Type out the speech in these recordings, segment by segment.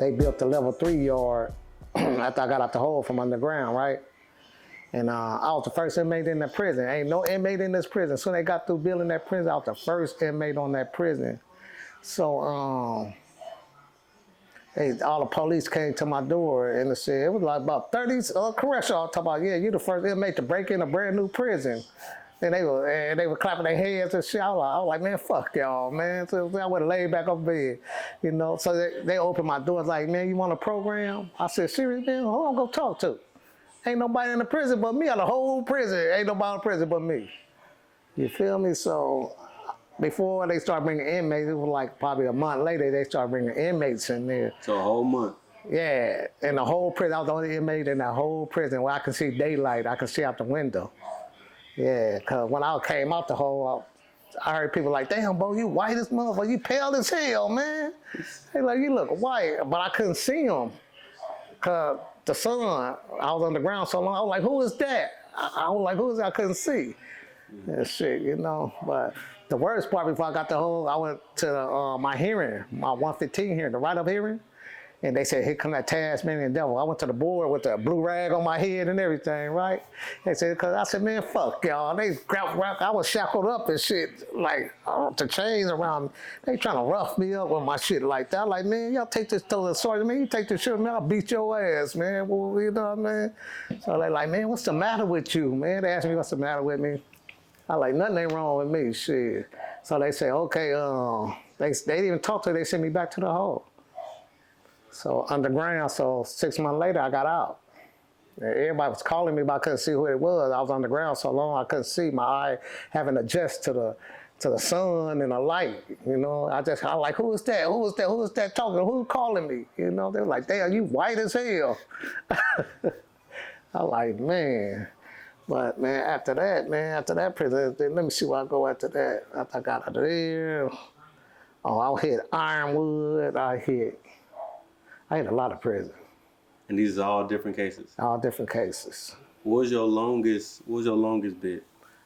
they built the level 3 yard after I got out the hole from underground, right? And I was the first inmate in that prison. Ain't no inmate in this prison. So they got through building that prison, I was the first inmate on that prison. So all the police came to my door and they said, it was like about 30 correctional. I talking about, yeah, you the first inmate to break in a brand new prison. And they were clapping their hands and shit. I was like, man, fuck y'all, man. So I would have laid back on bed, you know. So they opened my door, like, man, you want a program? I said, serious, man? Who I'm gonna talk to? Ain't nobody in the prison but me. Out the whole prison, ain't nobody in the prison but me. You feel me? So before they started bringing inmates, it was like probably a month later, they started bringing inmates in there. So a whole month? Yeah, in the whole prison. I was the only inmate in that whole prison where I could see daylight. I could see out the window. Yeah, because when I came out the hole, I heard people like, damn, bro, you white as motherfucker. You pale as hell, man. They like, you look white. But I couldn't see them because the sun, I was on the ground so long. I was like, who is that? I was like, who is that? I couldn't see. And shit, you know. But the worst part before I got the hole, I went to my hearing, my 115 hearing, the write-up hearing. And they said, here come that Tasmanian devil. I went to the board with the blue rag on my head and everything, right? They said, because I said, man, fuck y'all. They grabbed, I was shackled up and shit, like, the chains around. They trying to rough me up with my shit like that. I'm like, man, y'all take this to the sergeant, man. You take this shit, man, I'll beat your ass, man. Well, you know what I mean? So they like, man, what's the matter with you, man? They asked me what's the matter with me. I like, nothing ain't wrong with me, shit. So they say, okay, they didn't even talk to me. They sent me back to the hole. So underground, so 6 months later, I got out. And everybody was calling me, but I couldn't see who it was. I was underground so long, I couldn't see. My eye having to adjust to the sun and the light, you know. I like, who is that? Who is that? Who is that talking? Who's calling me? You know, they were like, damn, you white as hell. I like, man. But, man, after that prison, let me see where I go after that. After I got out of there, I hit Ironwood, I hit a lot of prison. And these are all different cases? All different cases. What was your longest bid?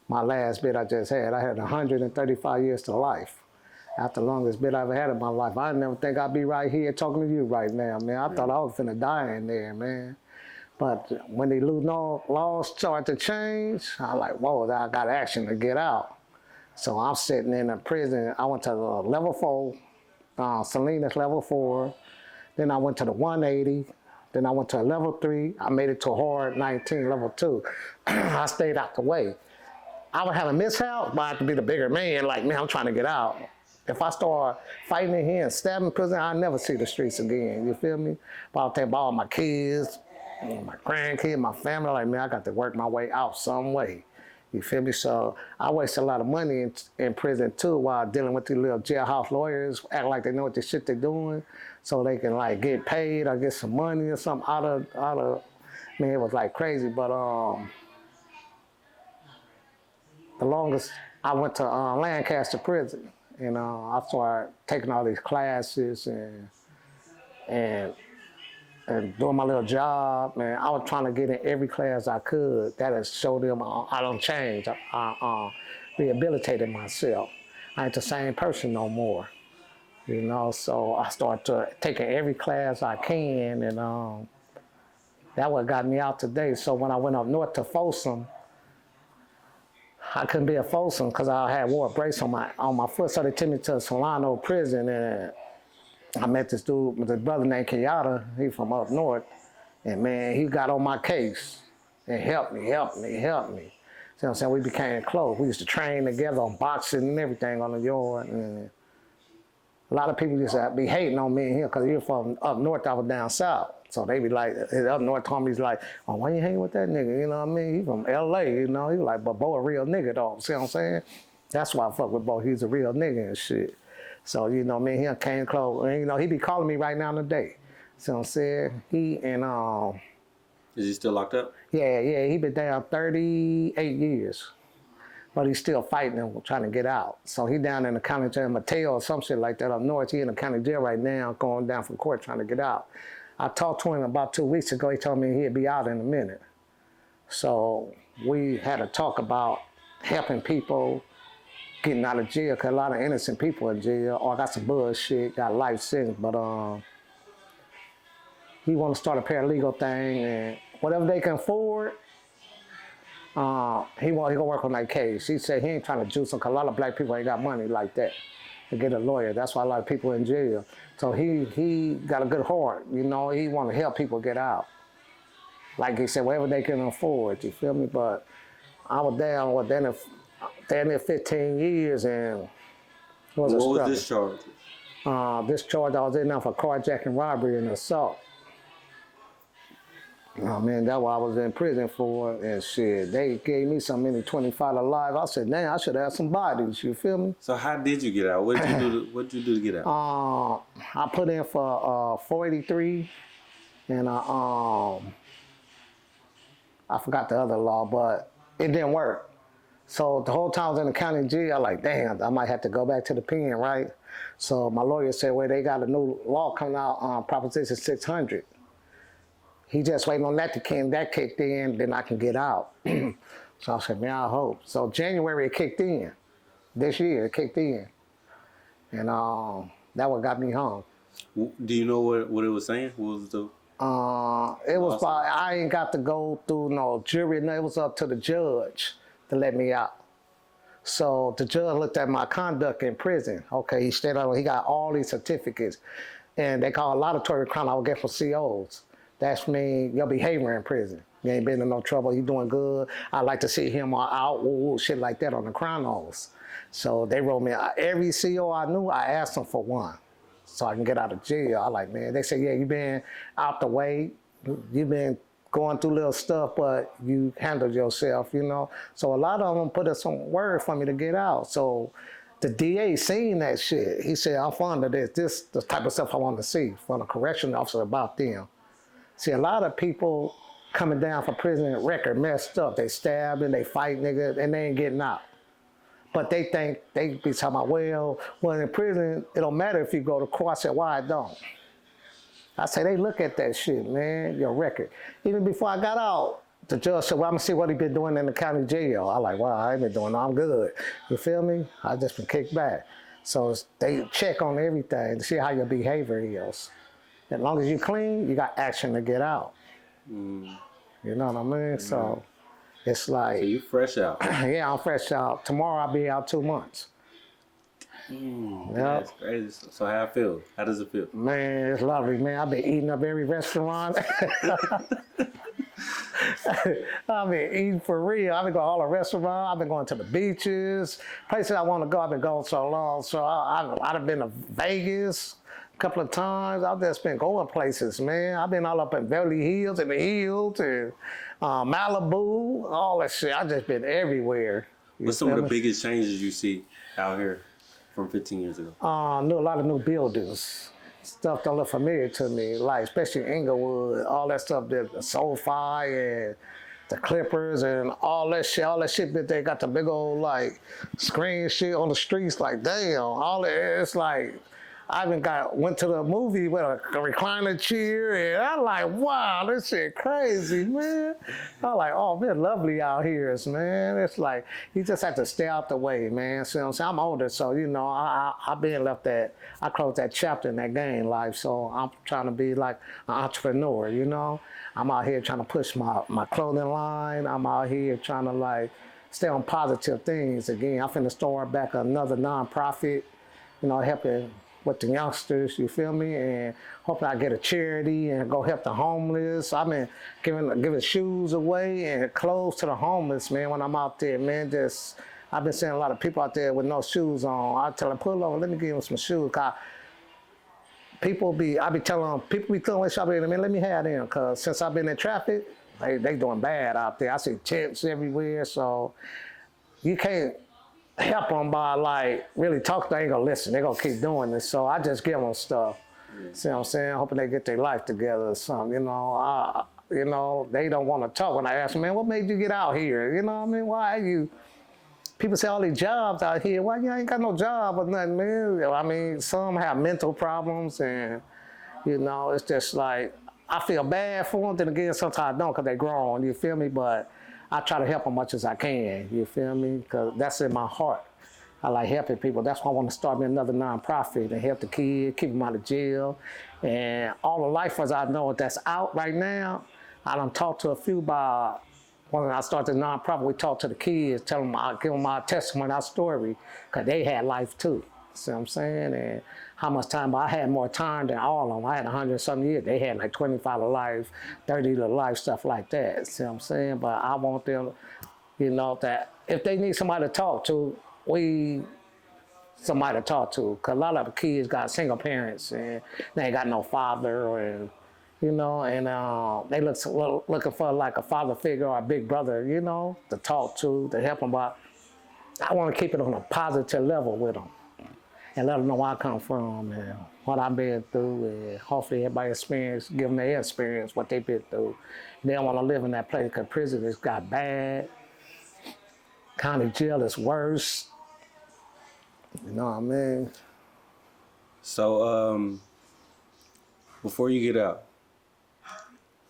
My last bid I just had, I had 135 years to life. That's the longest bid I ever had in my life. I never think I'd be right here talking to you right now, man. I thought I was finna die in there, man. But when the laws started to change, I was like, whoa, I got action to get out. So I'm sitting in a prison. I went to level 4, Salinas level 4. Then I went to the 180. Then I went to a level 3. I made it to a hard 19, level 2. I stayed out the way. I would have a mishap, but I have to be the bigger man. Like, man, I'm trying to get out. If I start fighting in here and stabbing prison, I'll never see the streets again. You feel me? But I'll take all my kids, my grandkids, my family. Like, man, I got to work my way out some way. You feel me? So I waste a lot of money in prison too while dealing with these little jailhouse lawyers, act like they know what the shit they're doing, so they can like get paid or get some money or something out of. Man, it was like crazy. But the longest I went to Lancaster prison, and I started taking all these classes and doing my little job, man. I was trying to get in every class I could. That has showed them I don't change. I rehabilitated myself. I ain't the same person no more, you know. So I started taking every class I can, and that what got me out today. So when I went up north to Folsom, I couldn't be at Folsom because I had wore a brace on my foot. So they took me to Solano prison, and I met this dude, this brother named Kenyatta. He from up north. And man, he got on my case and helped me. See what I'm saying? We became close. We used to train together on boxing and everything on the yard. And a lot of people used to be hating on me and him because he was from up north, I was down south. So they be like, his up north homies like, oh, why you hanging with that nigga? You know what I mean? He from LA, you know? He was like, but Bo a real nigga though. See what I'm saying? That's why I fuck with Bo. He's a real nigga and shit. So, you know, me and him came close. And, you know, he be calling me right now today. See what I'm saying? He and, Is he still locked up? Yeah, he been down 38 years. But he's still fighting and trying to get out. So he down in the county jail, Mateo or some shit like that up north. He in the county jail right now, going down from court trying to get out. I talked to him about 2 weeks ago. He told me he'd be out in a minute. So we had a talk about helping people getting out of jail, because a lot of innocent people in jail, or got some bullshit, got life sentence. But he want to start a paralegal thing, and whatever they can afford, he gonna work on that case. He said he ain't trying to juice them, 'cause a lot of black people ain't got money like that to get a lawyer. That's why a lot of people in jail. So he got a good heart, you know. He want to help people get out. Like he said, whatever they can afford, you feel me? But I was down with them there 15 years, and it was a What struggle. was this charge? This charge I was in there for carjacking, robbery, and assault. Oh man, that's what I was in prison for, and shit, they gave me so many 25 to life. I said, damn, I should have some bodies, you feel me? So how did you get out? What did you do? What did you do to get out? I put in for 483, and I forgot the other law, but it didn't work. So the whole time I was in the county jail, I like, damn, I might have to go back to the pen, right? So my lawyer said, well, they got a new law coming out on Proposition 600. He just waiting on that to kicked in, then I can get out. So I said, man, I hope. So January it kicked in. This year it kicked in. And that what got me home. Do you know what it was saying? What was the? It was I ain't got to go through no jury. No, it was up to the judge to let me out. So the judge looked at my conduct in prison. Okay, he he got all these certificates, and they call a laudatory crime I would get for COs. That's mean your behavior in prison. You ain't been in no trouble. You doing good. I like to see him out, shit like that on the chronos. So they wrote me every CO I knew. I asked them for one, so I can get out of jail. I like, man. They say, yeah, you been out the way. You been going through little stuff, but you handled yourself, you know. So a lot of them put in some word for me to get out. So the DA seen that shit. He said, I'm fond of this. This the type of stuff I want to see from a correctional officer about them. See, a lot of people coming down for prison record messed up. They stabbing, they fight niggas, and they ain't getting out. But they think, they be talking about, well, in prison, it don't matter if you go to court. I said, why it don't? I say, they look at that shit, man, your record. Even before I got out, the judge said, well, I'm gonna see what he been doing in the county jail. I like, wow, I ain't been doing no, I'm good. You feel me? I just been kicked back. So they check on everything to see how your behavior is. As long as you clean, you got action to get out. You know what I mean? So it's like... So you fresh out. Yeah, I'm fresh out. Tomorrow I'll be out 2 months. Yep. That's crazy. So how it feel? How does it feel? Man, it's lovely, man. I've been eating up every restaurant. I've been eating for real. I've been going to all the restaurants. I've been going to the beaches. Places I want to go, I've been going so long. So I've been to Vegas a couple of times. I've just been going places, man. I've been all up in Beverly Hills and the Hills and Malibu, all that shit. I've just been everywhere. What's some of the biggest changes you see out here from 15 years ago? Knew a lot of new buildings. Stuff don't look familiar to me, like especially Inglewood, all that stuff, the SoFi and the Clippers and all that shit that they got the big old like screen shit on the streets, like damn, all that, it's like, I even went to the movie with a recliner chair, and I'm like, wow, this shit crazy, man. I'm like, oh, man, lovely out here, man. It's like, you just have to stay out the way, man. See what I'm saying? I'm older, so, you know, I've been left that, I closed that chapter in that gang life, so I'm trying to be like an entrepreneur, you know? I'm out here trying to push my clothing line. I'm out here trying to, like, stay on positive things. Again, I'm finna start back another nonprofit, you know, helping with the youngsters, you feel me? And hopefully I get a charity and go help the homeless. I've been giving shoes away and clothes to the homeless, man, when I'm out there, man. I've been seeing a lot of people out there with no shoes on. I tell them, pull over, let me give them some shoes. I be telling them, people be throwing shopping at me, let me have them, because since I've been in traffic, they doing bad out there. I see tents everywhere, so you can't help them by like really talking. They ain't gonna listen. They gonna keep doing this. So I just give them stuff. See what I'm saying? Hoping they get their life together or something. You know, they don't want to talk. When I ask them, man, what made you get out here? You know what I mean? Why you? People say all these jobs out here. Why you ain't got no job or nothing, man? I mean, some have mental problems, and you know, it's just like I feel bad for them. Then again, sometimes I don't, because they grown. You feel me? But I try to help as much as I can, you feel me? Because that's in my heart. I like helping people. That's why I want to start me another nonprofit and help the kids, keep them out of jail. And all the lifers I know that's out right now, I done talked to a few about when I started the nonprofit, we talked to the kids, tell them, I give them our testimony, our story, because they had life too. See what I'm saying? And how much time, but I had more time than all of them. I had 100-something years. They had like 25 to life, 30 to life, stuff like that. See what I'm saying? But I want them, you know, that if they need somebody to talk to, somebody to talk to. Because a lot of the kids got single parents and they ain't got no father, and you know, and they looking for like a father figure or a big brother, you know, to talk to help them. But I want to keep it on a positive level with them and let them know where I come from and what I've been through, and hopefully everybody give them their experience, what they've been through. They don't want to live in that place because prison has got bad. County jail is worse. You know what I mean? So, before you get out,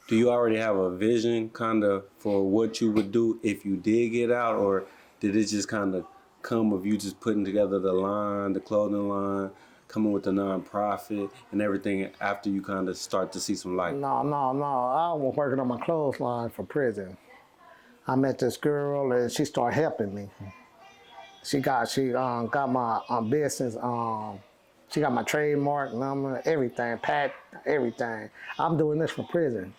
do you already have a vision kind of for what you would do if you did get out, or did it just kind of come of you just putting together the clothing line, coming with the nonprofit and everything after you kind of start to see some light? No. I was working on my clothes line for prison. I met this girl and she started helping me. She got my business. She got my trademark number, everything, everything. I'm doing this for prison.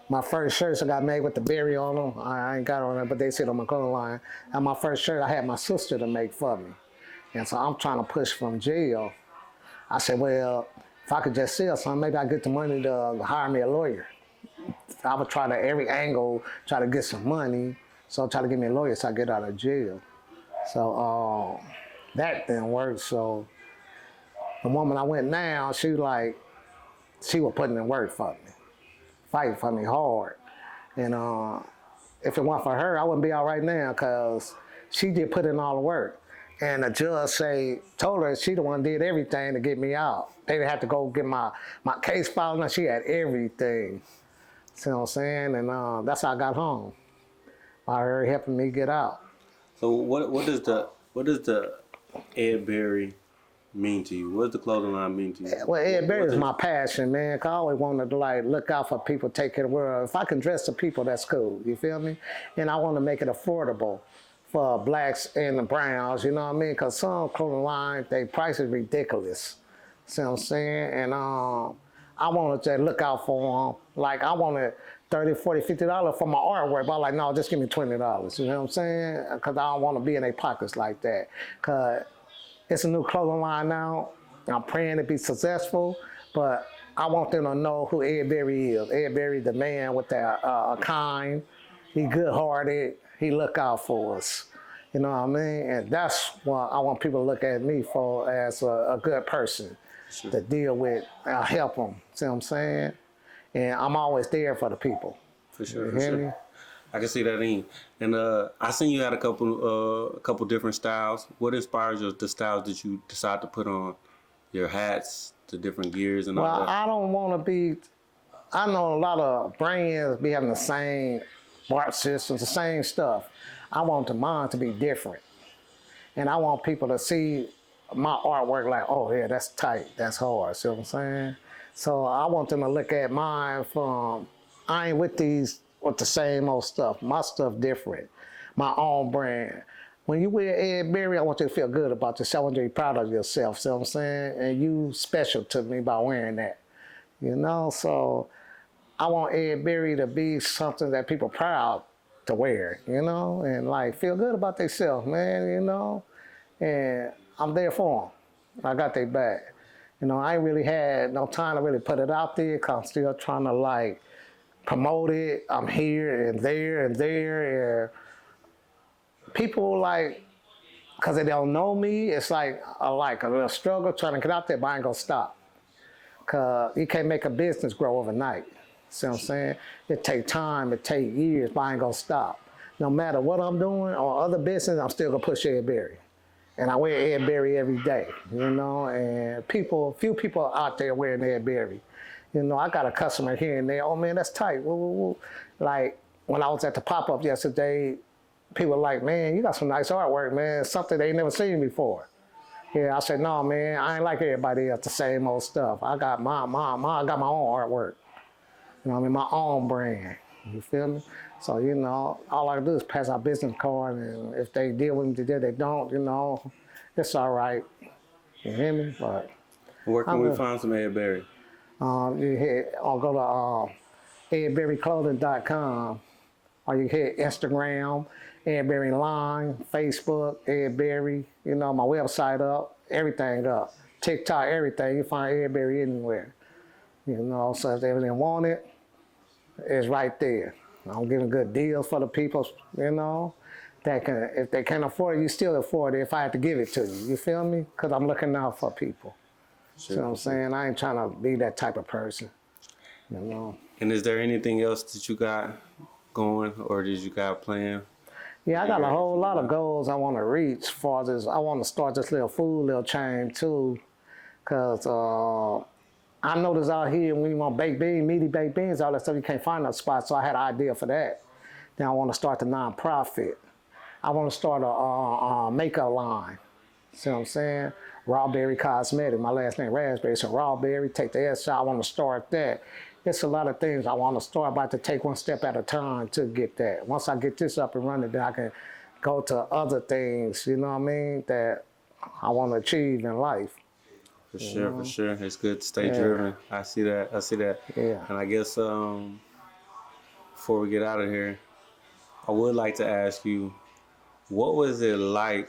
My first shirts I got made with the berry on them. I ain't got on them, but they sit on my clothing line. And my first shirt I had my sister to make for me. And so I'm trying to push from jail. I said, well, if I could just sell something, maybe I get the money to hire me a lawyer. I would try to every angle, try to get some money. So I try to get me a lawyer so I get out of jail. So that didn't work. So the woman I went now, she was putting in work for me, fighting for me hard. And if it weren't for her, I wouldn't be out right now because she did put in all the work. And the judge told her she the one did everything to get me out. They didn't have to go get my case filed. Now she had everything. See what I'm saying? And that's how I got home. By her helping me get out. So what does the Ed Berry mean to you? What does the clothing line mean to you? Well, Ed Berry is my passion, man. 'Cause I always wanted to look out for people, take care of the world. If I can dress the people, that's cool. You feel me? And I want to make it affordable for blacks and the browns. You know what I mean? Because some clothing lines, their price is ridiculous. See what I'm saying? And I wanted to look out for them. Like I wanted $30, $40, $50 for my artwork, but I'm like, no, just give me $20. You know what I'm saying? Because I don't want to be in their pockets like that. Because it's a new clothing line now. I'm praying to be successful, but I want them to know who Ed Berry is. Ed Berry, the man with that kind. He good-hearted. He look out for us. You know what I mean? And that's what I want people to look at me for, as a good person. Sure. To deal with, help them. See what I'm saying? And I'm always there for the people. For sure, for sure. I can see that in you. And I seen you had a couple different styles. What inspires the styles that you decide to put on? Your hats, the different gears and all that? Well, I don't want to be, I know a lot of brands be having the same art systems, the same stuff. I want mine to be different. And I want people to see my artwork like, oh yeah, that's tight, that's hard, see what I'm saying? So I want them to look at mine from, I ain't with the same old stuff. My stuff different, my own brand. When you wear Ed Berry, I want you to feel good about yourself. I want you to be proud of yourself, see what I'm saying? And you special to me by wearing that, you know? So I want Ed Berry to be something that people proud to wear, you know? And like feel good about themselves, man, you know? And I'm there for them. I got their back. You know, I ain't really had no time to really put it out there because I'm still trying to like promote it. I'm here and there and there. And people like, because they don't know me, it's like a little struggle trying to get out there, but I ain't gonna stop. Because you can't make a business grow overnight. See what I'm saying? It take time, it take years, but I ain't gonna stop. No matter what I'm doing or other business, I'm still gonna push Ed Berry. And I wear Ed Berry every day, you know, and few people out there wearing Ed Berry. You know, I got a customer here and there, oh man, that's tight, woo, woo, woo. Like when I was at the pop-up yesterday, people like, man, you got some nice artwork, man. Something they ain't never seen before. Yeah, I said, no, man, I ain't like everybody else, the same old stuff. I got I got my own artwork. You know what I mean? My own brand. You feel me? So, you know, all I do is pass out business card, and if they deal with me today, they don't, you know, it's all right. You hear me? But Where can we find some Ed Berry? you hit, I'll go to edberryclothing.com, or you hit Instagram, Ed Berry Line, Facebook, Ed Berry, you know, my website up, everything up. TikTok, everything. You find Ed Berry anywhere. You know, so if they want it, it's right there. I'm giving good deals for the people, you know, that can, if they can't afford it, you still afford it if I have to give it to you. You feel me? Because I'm looking out for people. Sure. See what I'm saying? I ain't trying to be that type of person, you know. And is there anything else that you got going, or did you got planned? Yeah, I got a whole lot of goals I want to reach as far as this. I want to start this little chain too, because I noticed out here when you want baked beans, meaty baked beans, all that stuff, you can't find no spot. So I had an idea for that. Then I want to start the nonprofit. I want to start a makeup line. See what I'm saying? Rawberry Cosmetic. My last name Raspberry, so Rawberry. Take the S out. I want to start that. It's a lot of things I want to start, but I have to take one step at a time to get that. Once I get this up and running, then I can go to other things, you know what I mean, that I want to achieve in life. For sure. It's good to stay driven. I see that. Yeah. And I guess before we get out of here, I would like to ask you, what was it like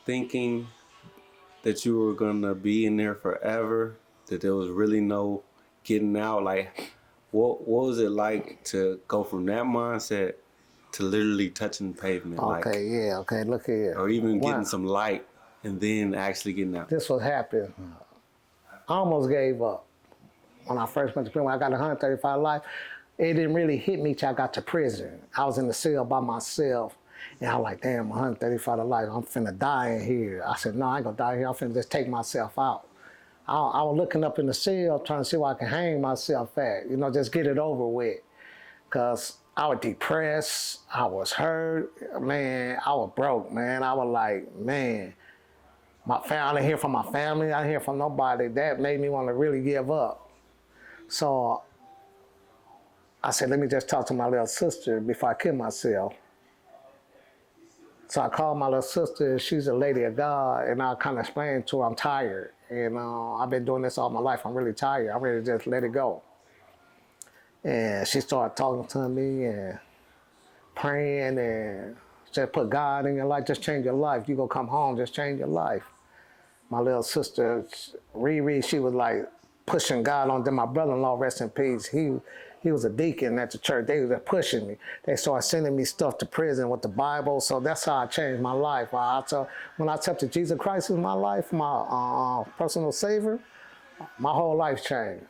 thinking that you were gonna be in there forever, that there was really no getting out? Like, what was it like to go from that mindset to literally touching the pavement? Okay, look here. Or even getting some light and then actually getting out. This was happening. I almost gave up when I first went to prison. When I got 135 life, it didn't really hit me till I got to prison. I was in the cell by myself, and I was like, damn, 135 to life, I'm finna die in here. I said, no, I ain't gonna die here. I'm finna just take myself out. I was looking up in the cell trying to see where I can hang myself at, you know, just get it over with. Because I was depressed, I was hurt, man, I was broke, man. I was like, man, I didn't hear from my family, I didn't hear from nobody. That made me want to really give up. So I said, let me just talk to my little sister before I kill myself. So I called my little sister, she's a lady of God, and I kind of explained to her I'm tired. And I've been doing this all my life, I'm really tired. I'm ready to just let it go. And she started talking to me and praying and just put God in your life, just change your life. You gonna come home, just change your life. My little sister, Riri, she was like pushing God on them. My brother-in-law, rest in peace, he was a deacon at the church. They were pushing me. They started sending me stuff to prison with the Bible. So that's how I changed my life. When I accepted Jesus Christ as my life, my personal savior, my whole life changed.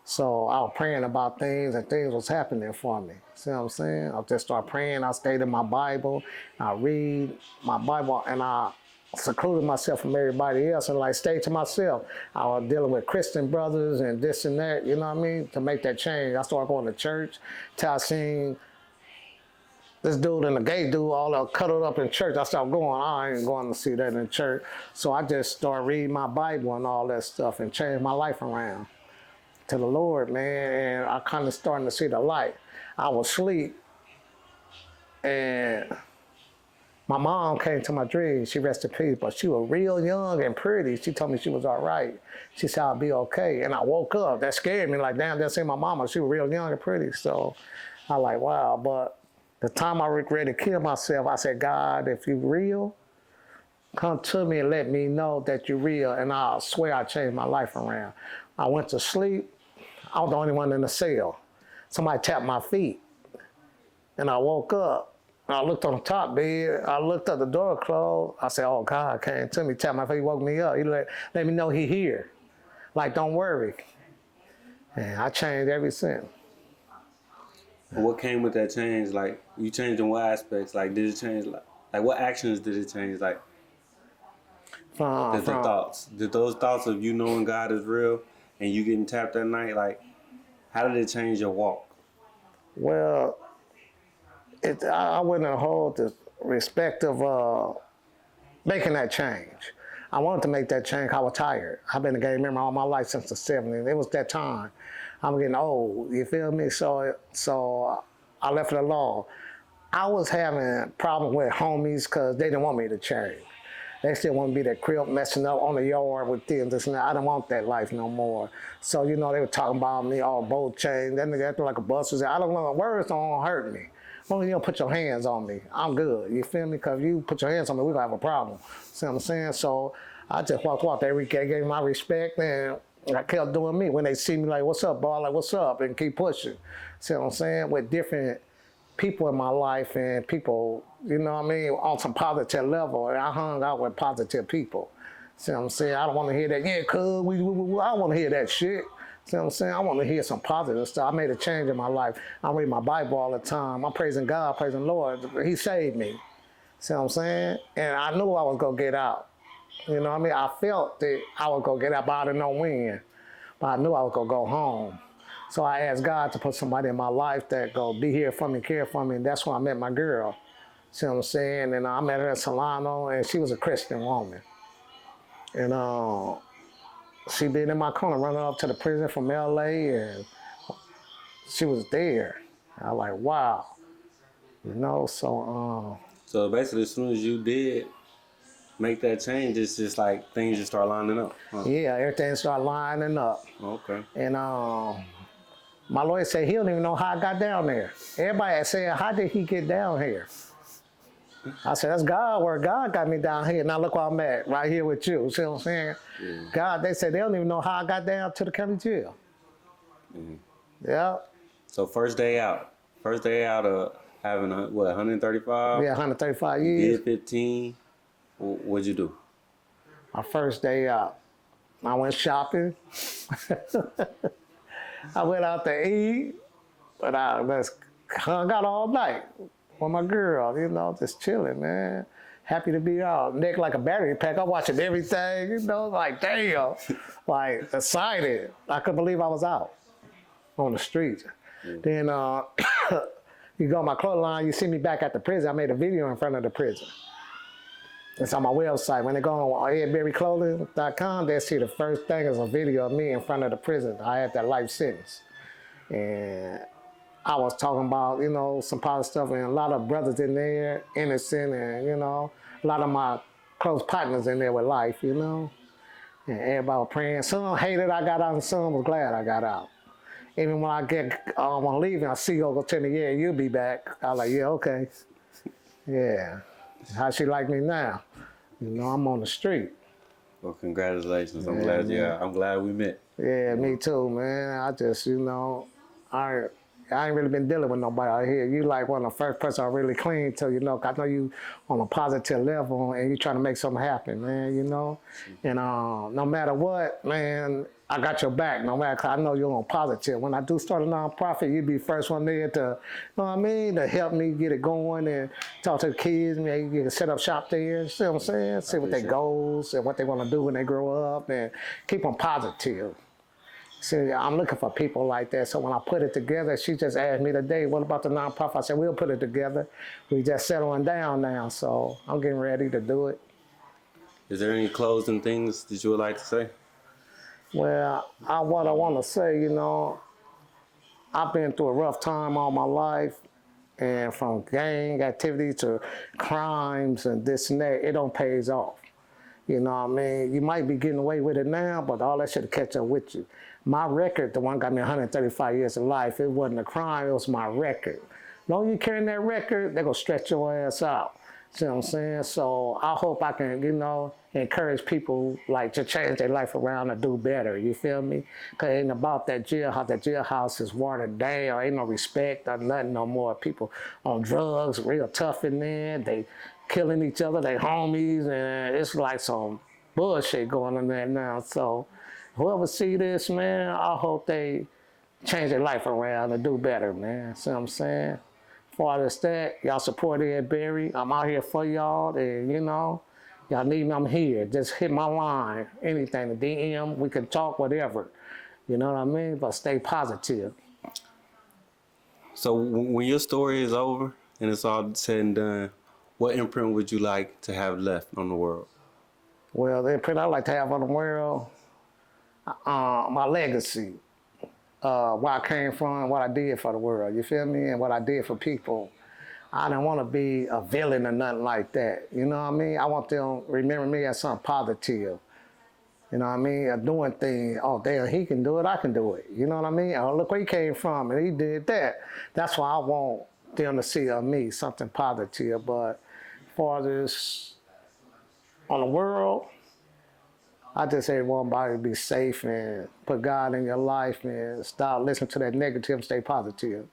So I was praying about things, and things was happening for me. See what I'm saying? I just started praying. I stayed in my Bible. I read my Bible, and I secluded myself from everybody else and like stayed to myself. I was dealing with Christian brothers and this and that, you know what I mean, to make that change. I started going to church till I seen this dude and the gay dude all cuddled up in church. I started going, I ain't going to see that in church. So I just started reading my Bible and all that stuff and changed my life around to the Lord, man. And I kind of starting to see the light. I was asleep, and my mom came to my dream. She rested in peace, but she was real young and pretty. She told me she was all right. She said I'll be okay. And I woke up. That scared me. Like, damn, that's my mama. She was real young and pretty. So I like, wow. But the time I regretted to kill myself, I said, God, if you real, come to me and let me know that you're real. And I swear I changed my life around. I went to sleep. I was the only one in the cell. Somebody tapped my feet. And I woke up. I looked on the top bed. I looked up, the door closed. I said, oh, God came to me, tapped my feet, woke me up. He let me know he here. Like, don't worry. And I changed ever since. What came with that change? Like, you changed in what aspects? Like, did it change? Like what actions did it change? Like, the thoughts. Did those thoughts of you knowing God is real and you getting tapped that night, like, how did it change your walk? Well, I wouldn't hold the respect of making that change. I wanted to make that change. I was tired. I've been a gang member all my life since the 70s. It was that time. I'm getting old. You feel me? So I left it alone. I was having problems with homies because they didn't want me to change. They still want to be that crib messing up on the yard with this and that. I don't want that life no more. So, they were talking about me, all both chains. That nigga acting like a buster. I don't know, words don't hurt me. As long as you don't put your hands on me, I'm good. You feel me? Because if you put your hands on me, we're going to have a problem. See what I'm saying? So I just walked every day, gave my respect, and I kept doing me. When they see me like, what's up, bro? Like, what's up? And keep pushing. See what I'm saying? With different people in my life and people, on some positive level. And I hung out with positive people. See what I'm saying? I don't want to hear that, yeah, cuz, I don't want to hear that shit. See what I'm saying? I want to hear some positive stuff. I made a change in my life. I read my Bible all the time. I'm praising God, praising the Lord. He saved me. See what I'm saying? And I knew I was going to get out. I felt that I was going to get out, but I didn't know when. But I knew I was going to go home. So I asked God to put somebody in my life that go be here for me, care for me, and that's when I met my girl. See what I'm saying? And I met her in Solano, and she was a Christian woman. And she been in my corner, running up to the prison from LA, and she was there. I was like, wow. So basically, as soon as you did make that change, it's just like things just start lining up. Huh? Yeah, everything started lining up. Okay. And my lawyer said he don't even know how I got down there. Everybody said, how did he get down here? I said, that's God, where God got me down here. Now look where I'm at, right here with you. See what I'm saying? Yeah. God, they said they don't even know how I got down to the county jail. Mm-hmm. Yeah. So first day out of having, 135? Yeah, 135 years. Did 15. What'd you do? My first day out, I went shopping. I went out to eat, but I just hung out all night with my girl, just chilling, man. Happy to be out. Neck like a battery pack. I'm watching everything, like damn. Like excited. I couldn't believe I was out on the streets. Mm. Then you go on my clothing line, you see me back at the prison. I made a video in front of the prison. It's on my website. When they go on edberryclothing.com, they see the first thing is a video of me in front of the prison. I had that life sentence. And I was talking about, some positive stuff, and a lot of brothers in there, innocent, and, a lot of my close partners in there with life, And everybody was praying. Some hated I got out, and some was glad I got out. Even when I want to leave, and I see her go tell me, yeah, you'll be back. I was like, yeah, okay. Yeah. How she like me now? I'm on the street. Well, congratulations. I'm glad we met. Yeah, me too, man. I just, I ain't really been dealing with nobody out here. You like one of the first person I really clean to, I know you on a positive level and you trying to make something happen, man, And no matter what, man, I got your back, no matter, 'cause I know you're on positive. When I do start a nonprofit, you be the first one there to, to help me get it going and talk to the kids, maybe you can set up shop there, see what I'm saying? See what their goals and what they want to do when they grow up and keep them positive. See, I'm looking for people like that. So when I put it together, she just asked me today, what about the nonprofit? I said, we'll put it together. We just settling down now, so I'm getting ready to do it. Is there any closing things that you would like to say? Well, what I want to say, I've been through a rough time all my life, and from gang activity to crimes and this and that, it don't pays off. You know what I mean? You might be getting away with it now, but all that shit will catch up with you. My record, the one got me 135 years of life, it wasn't a crime, it was my record. As long as you carrying that record, they're going to stretch your ass out. See what I'm saying? So I hope I can, encourage people like to change their life around and do better. You feel me? Because it ain't about that jailhouse. That jailhouse is watered down. Ain't no respect or nothing no more. People on drugs, real tough in there. They killing each other, they homies, and it's like some bullshit going on there now. So whoever see this, man, I hope they change their life around and do better, man. See what I'm saying? As far as that, y'all support Ed Berry. I'm out here for y'all, and y'all need me, I'm here. Just hit my line, anything, the DM, we can talk, whatever. You know what I mean? But stay positive. So when your story is over, and it's all said and done, what imprint would you like to have left on the world? Well, the imprint I like to have on the world, my legacy, where I came from, what I did for the world. You feel me? And what I did for people. I don't want to be a villain or nothing like that. You know what I mean? I want them to remember me as something positive. You know what I mean? Doing things, oh, damn, he can do it, I can do it. You know what I mean? Oh, look where he came from, and he did that. That's why I want them to see of me something positive. But as far as this, on the world, I just say everybody be safe and put God in your life and stop listening to that negative and stay positive.